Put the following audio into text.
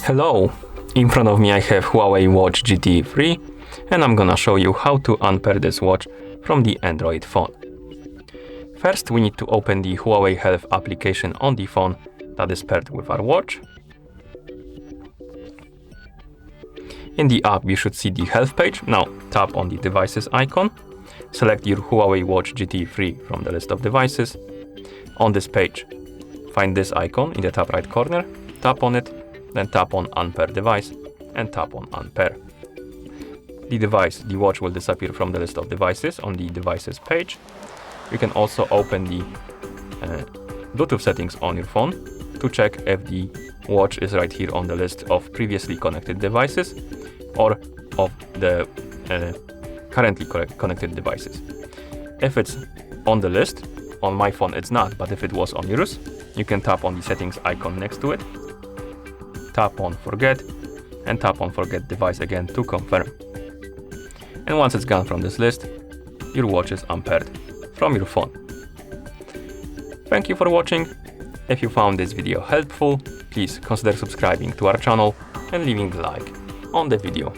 Hello! In front of me I have HUAWEI Watch GT 3 and I'm gonna show you how to unpair this watch from the Android phone. First we need to open the Huawei Health application on the phone that is paired with our watch. In the app you should see the health page. Now tap on the devices icon, select your HUAWEI Watch GT 3 from the list of devices. On this page find this icon in the top right corner, tap on it, then tap on Unpair device and tap on Unpair. The watch will disappear from the list of devices on the devices page. You can also open the Bluetooth settings on your phone to check if the watch is right here on the list of previously connected devices or of the currently connected devices. If it's on the list, on my phone it's not, but if it was on yours, you can tap on the settings icon next to it, tap on Forget, and tap on Forget device again to confirm. And once it's gone from this list, your watch is unpaired from your phone. Thank you for watching. If you found this video helpful, please consider subscribing to our channel and leaving a like on the video.